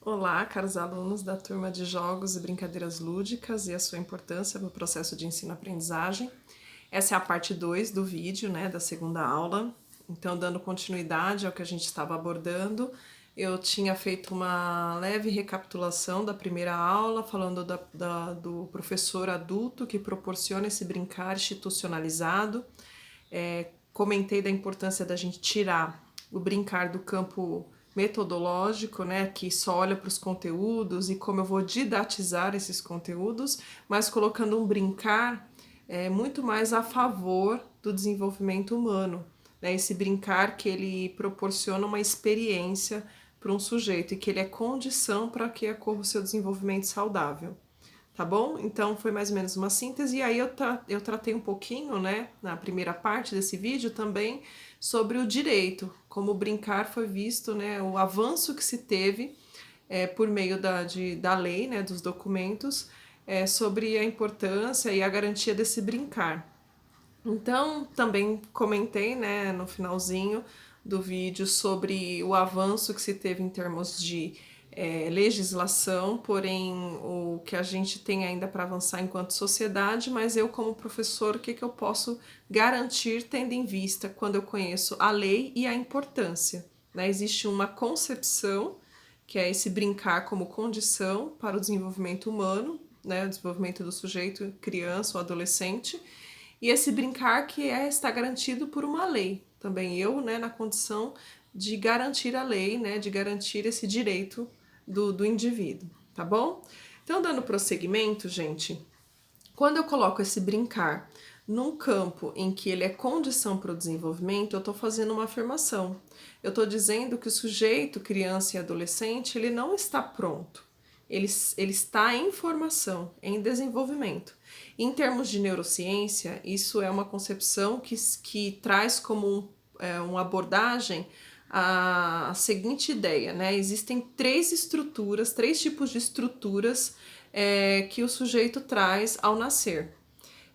Olá, caros alunos da turma de Jogos e Brincadeiras Lúdicas e a sua importância no processo de ensino-aprendizagem. Essa é a parte 2 do vídeo, da segunda aula. Então, dando continuidade ao que a gente estava abordando, eu tinha feito uma leve recapitulação da primeira aula, falando do professor adulto que proporciona esse brincar institucionalizado. Comentei da importância da gente tirar o brincar do campo metodológico, que só olha para os conteúdos e como eu vou didatizar esses conteúdos, mas colocando um brincar muito mais a favor do desenvolvimento humano, esse brincar que ele proporciona uma experiência para um sujeito e que ele é condição para que ocorra o seu desenvolvimento saudável. Tá bom? Então foi mais ou menos uma síntese, e aí eu tratei um pouquinho, na primeira parte desse vídeo também, sobre o direito, como o brincar foi visto, o avanço que se teve por meio da lei, dos documentos, sobre a importância e a garantia desse brincar. Então, também comentei, no finalzinho do vídeo sobre o avanço que se teve em termos de legislação, porém o que a gente tem ainda para avançar enquanto sociedade, mas eu como professor, o que eu posso garantir tendo em vista quando eu conheço a lei e a importância? Existe uma concepção, que é esse brincar como condição para o desenvolvimento humano, o desenvolvimento do sujeito, criança ou adolescente, e esse brincar que está garantido por uma lei. Também eu, na condição de garantir a lei, de garantir esse direito do indivíduo, tá bom? Então, dando prosseguimento, gente, quando eu coloco esse brincar num campo em que ele é condição para o desenvolvimento, eu estou fazendo uma afirmação. Eu estou dizendo que o sujeito, criança e adolescente, ele não está pronto. Ele está em formação, em desenvolvimento. Em termos de neurociência, isso é uma concepção que traz como uma abordagem a seguinte ideia, Existem três tipos de estruturas que o sujeito traz ao nascer.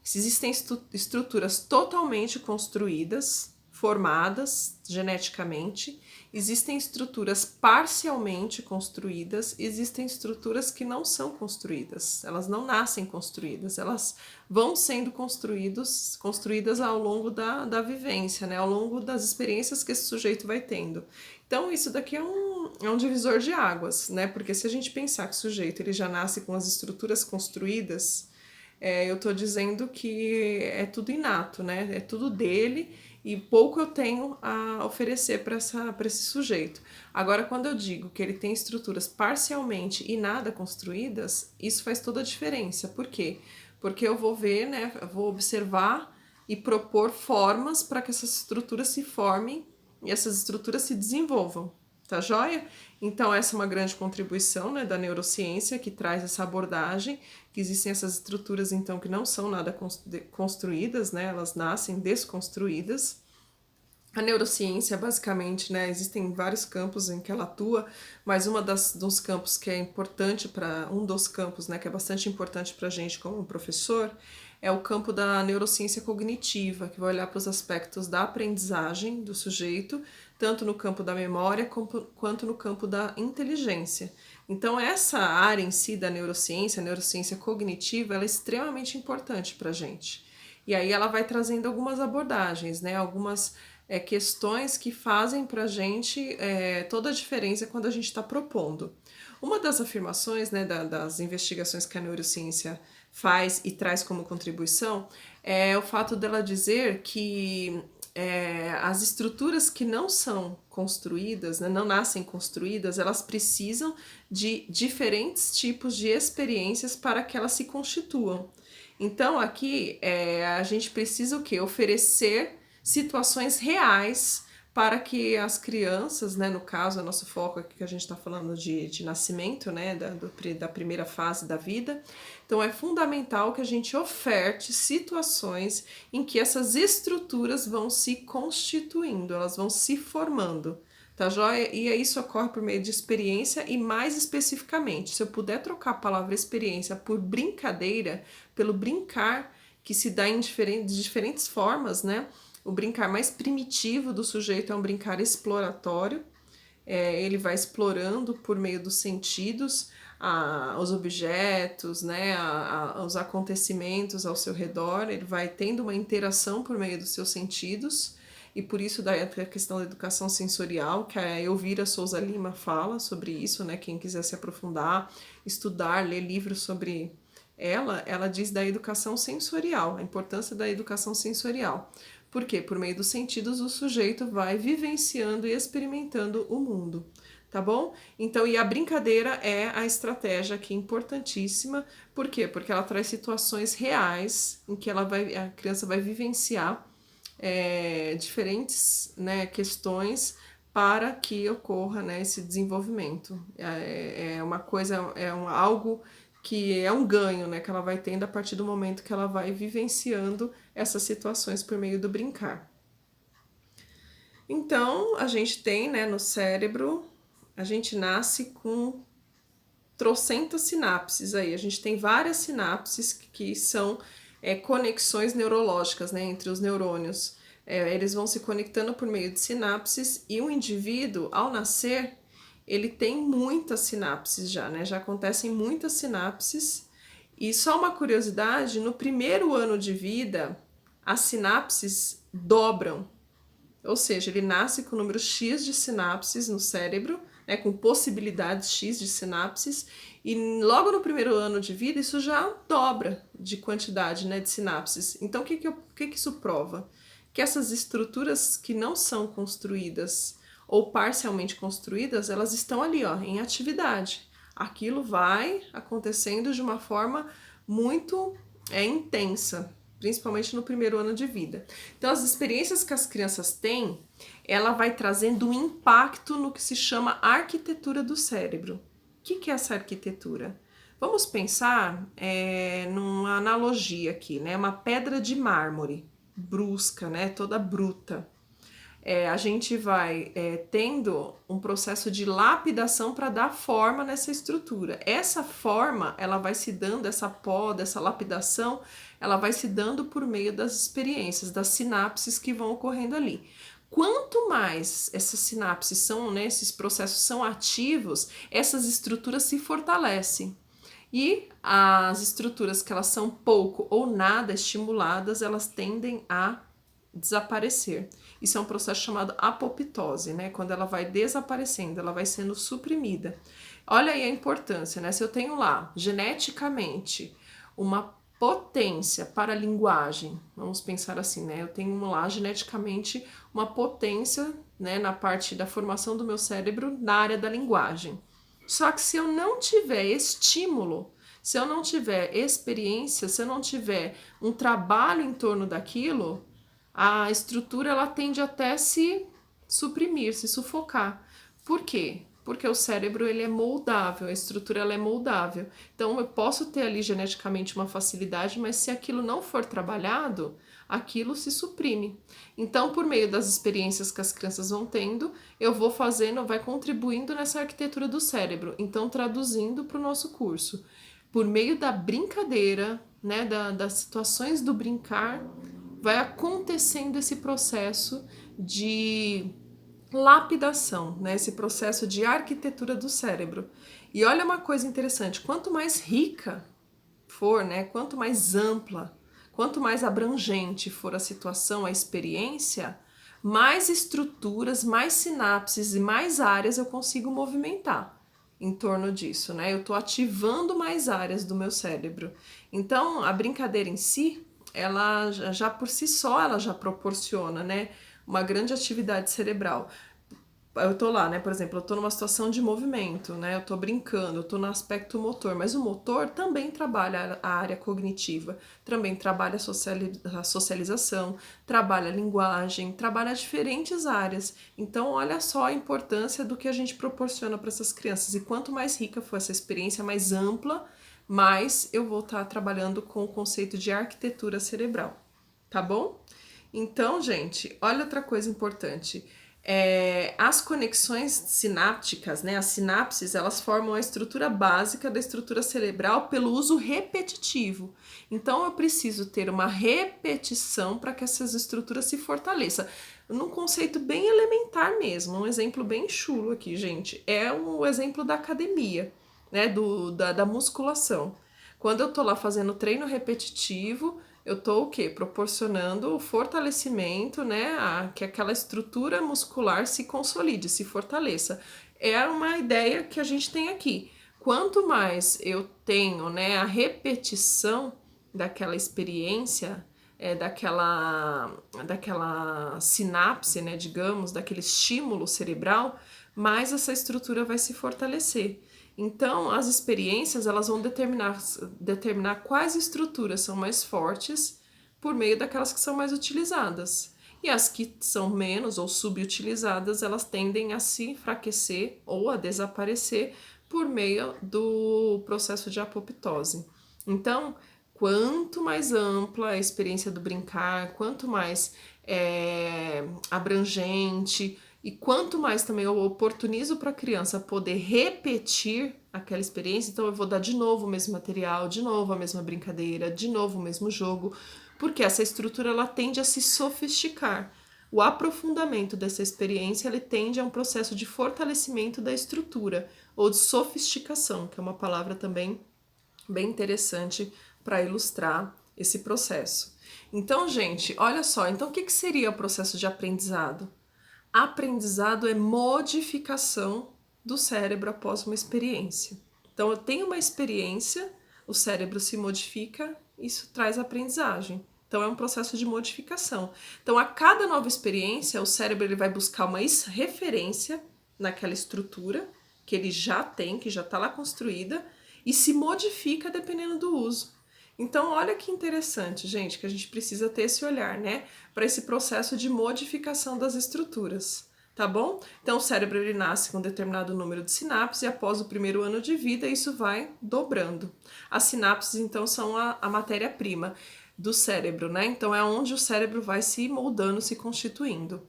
Existem estruturas totalmente construídas, formadas geneticamente, existem estruturas parcialmente construídas, existem estruturas que não são construídas, elas não nascem construídas, elas vão sendo construídas ao longo da vivência, ao longo das experiências que esse sujeito vai tendo. Então isso daqui é um divisor de águas, porque se a gente pensar que o sujeito ele já nasce com as estruturas construídas, eu estou dizendo que é tudo inato, é tudo dele e pouco eu tenho a oferecer para esse sujeito. Agora, quando eu digo que ele tem estruturas parcialmente e nada construídas, isso faz toda a diferença. Por quê? Porque eu vou ver, eu vou observar e propor formas para que essas estruturas se formem e essas estruturas se desenvolvam. Tá joia? Então, essa é uma grande contribuição da neurociência que traz essa abordagem, que existem essas estruturas, então, que não são nada construídas, elas nascem desconstruídas. A neurociência, basicamente, existem vários campos em que ela atua, mas dos campos que é importante um dos campos, que é bastante importante para a gente como professor, é o campo da neurociência cognitiva, que vai olhar para os aspectos da aprendizagem do sujeito, tanto no campo da memória quanto no campo da inteligência. Então, essa área em si da neurociência, a neurociência cognitiva, ela é extremamente importante para a gente. E aí ela vai trazendo algumas abordagens, algumas questões que fazem para a gente toda a diferença quando a gente está propondo. Uma das afirmações das investigações que a neurociência faz e traz como contribuição é o fato dela dizer que as estruturas que não são construídas, não nascem construídas, elas precisam de diferentes tipos de experiências para que elas se constituam. Então, aqui a gente precisa o quê? Oferecer situações reais para que as crianças, no caso, o nosso foco aqui que a gente está falando de nascimento, da primeira fase da vida. Então, é fundamental que a gente oferte situações em que essas estruturas vão se constituindo, elas vão se formando. Tá joia? E isso ocorre por meio de experiência e, mais especificamente, se eu puder trocar a palavra experiência por brincadeira, pelo brincar que se dá de diferentes formas, O brincar mais primitivo do sujeito é um brincar exploratório, ele vai explorando por meio dos sentidos os objetos, né, os acontecimentos ao seu redor, ele vai tendo uma interação por meio dos seus sentidos, e por isso daí a questão da educação sensorial, que a Elvira Souza Lima fala sobre isso, né, quem quiser se aprofundar, estudar, ler livros sobre ela diz da educação sensorial, a importância da educação sensorial. Por quê? Por meio dos sentidos o sujeito vai vivenciando e experimentando o mundo, tá bom? Então, e a brincadeira é a estratégia aqui importantíssima. Por quê? Porque ela traz situações reais em que a criança vai vivenciar diferentes, né, questões para que ocorra, né, esse desenvolvimento. É uma coisa, algo que é um ganho, né, que ela vai tendo a partir do momento que ela vai vivenciando essas situações por meio do brincar. Então, a gente tem, né, no cérebro, a gente nasce com trocentas sinapses aí. A gente tem várias sinapses que são conexões neurológicas, né, entre os neurônios. Eles vão se conectando por meio de sinapses e o indivíduo, ao nascer, ele tem muitas sinapses já, né? Já acontecem muitas sinapses. E só uma curiosidade, no primeiro ano de vida, as sinapses dobram. Ou seja, ele nasce com o número X de sinapses no cérebro, né, com possibilidades X de sinapses, e logo no primeiro ano de vida isso já dobra de quantidade, né, de sinapses. Então o que isso prova? Que essas estruturas que não são construídas ou parcialmente construídas, elas estão ali, ó, em atividade. Aquilo vai acontecendo de uma forma muito intensa, principalmente no primeiro ano de vida. Então, as experiências que as crianças têm, ela vai trazendo um impacto no que se chama arquitetura do cérebro. O que é essa arquitetura? Vamos pensar numa analogia aqui, né? Uma pedra de mármore, brusca, né? Toda bruta. A gente vai tendo um processo de lapidação para dar forma nessa estrutura. Essa forma, ela vai se dando, essa poda, essa lapidação, ela vai se dando por meio das experiências, das sinapses que vão ocorrendo ali. Quanto mais essas sinapses são, né, esses processos são ativos, essas estruturas se fortalecem. E as estruturas que elas são pouco ou nada estimuladas, elas tendem a desaparecer. Isso é um processo chamado apoptose, né? Quando ela vai desaparecendo, ela vai sendo suprimida. Olha aí a importância, né? Se eu tenho lá, geneticamente, uma potência para a linguagem, vamos pensar assim, né? Eu tenho lá, geneticamente, uma potência, né, na parte da formação do meu cérebro na área da linguagem. Só que se eu não tiver estímulo, se eu não tiver experiência, se eu não tiver um trabalho em torno daquilo, a estrutura ela tende até se suprimir, se sufocar. Por quê? Porque o cérebro ele é moldável, a estrutura ela é moldável. Então eu posso ter ali geneticamente uma facilidade, mas se aquilo não for trabalhado, aquilo se suprime. Então, por meio das experiências que as crianças vão tendo, eu vou fazendo, vai contribuindo nessa arquitetura do cérebro. Então, traduzindo para o nosso curso, por meio da brincadeira, né, das situações do brincar, vai acontecendo esse processo de lapidação, né? Esse processo de arquitetura do cérebro. E olha uma coisa interessante, quanto mais rica for, né? Quanto mais ampla, quanto mais abrangente for a situação, a experiência, mais estruturas, mais sinapses e mais áreas eu consigo movimentar em torno disso, né? Eu estou ativando mais áreas do meu cérebro. Então, a brincadeira em si, ela já por si só, ela já proporciona, né, uma grande atividade cerebral. Eu tô lá, né, por exemplo, eu tô numa situação de movimento, né, eu tô brincando, eu tô no aspecto motor, mas o motor também trabalha a área cognitiva, também trabalha a socialização, trabalha a linguagem, trabalha diferentes áreas. Então, olha só a importância do que a gente proporciona para essas crianças. E quanto mais rica for essa experiência, mais ampla, mais eu vou estar trabalhando com o conceito de arquitetura cerebral, tá bom? Então, gente, olha outra coisa importante. As conexões sinápticas, né, as sinapses, elas formam a estrutura básica da estrutura cerebral pelo uso repetitivo. Então, eu preciso ter uma repetição para que essas estruturas se fortaleçam. Num conceito bem elementar mesmo, um exemplo bem chulo aqui, gente, é o exemplo da academia, né, da musculação. Quando eu tô lá fazendo treino repetitivo, eu tô o quê? Proporcionando o fortalecimento, né? Que aquela estrutura muscular se consolide, se fortaleça. É uma ideia que a gente tem aqui. Quanto mais eu tenho, né, a repetição daquela experiência, daquela sinapse, né, digamos, daquele estímulo cerebral, mais essa estrutura vai se fortalecer. Então, as experiências elas vão determinar quais estruturas são mais fortes por meio daquelas que são mais utilizadas. E as que são menos ou subutilizadas, elas tendem a se enfraquecer ou a desaparecer por meio do processo de apoptose. Então, quanto mais ampla a experiência do brincar, quanto mais abrangente, e quanto mais também eu oportunizo para a criança poder repetir aquela experiência, então eu vou dar de novo o mesmo material, de novo a mesma brincadeira, de novo o mesmo jogo, porque essa estrutura ela tende a se sofisticar. O aprofundamento dessa experiência ele tende a um processo de fortalecimento da estrutura, ou de sofisticação, que é uma palavra também bem interessante para ilustrar esse processo. Então, gente, olha só, então o que seria o processo de aprendizado? Aprendizado é modificação do cérebro após uma experiência. Então, eu tenho uma experiência, o cérebro se modifica, isso traz aprendizagem. Então, é um processo de modificação. Então, a cada nova experiência, o cérebro ele vai buscar uma referência naquela estrutura que ele já tem, que já está lá construída, e se modifica dependendo do uso. Então, olha que interessante, gente, que a gente precisa ter esse olhar, né, para esse processo de modificação das estruturas, tá bom? Então, o cérebro ele nasce com um determinado número de sinapses e após o primeiro ano de vida isso vai dobrando. As sinapses, então, são a matéria-prima do cérebro, né? Então, é onde o cérebro vai se moldando, se constituindo.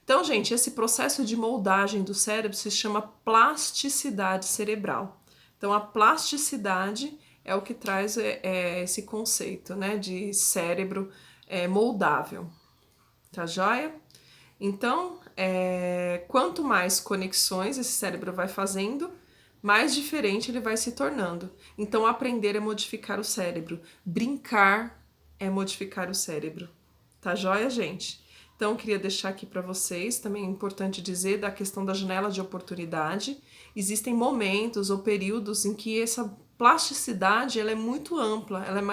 Então, gente, esse processo de moldagem do cérebro se chama plasticidade cerebral. Então, a plasticidade é o que traz esse conceito, né, de cérebro moldável, tá joia? Então, quanto mais conexões esse cérebro vai fazendo, mais diferente ele vai se tornando. Então, aprender é modificar o cérebro, brincar é modificar o cérebro, tá joia, gente? Então, eu queria deixar aqui para vocês, também é importante dizer da questão da janela de oportunidade. Existem momentos ou períodos em que essa plasticidade ela é muito ampla, ela é mais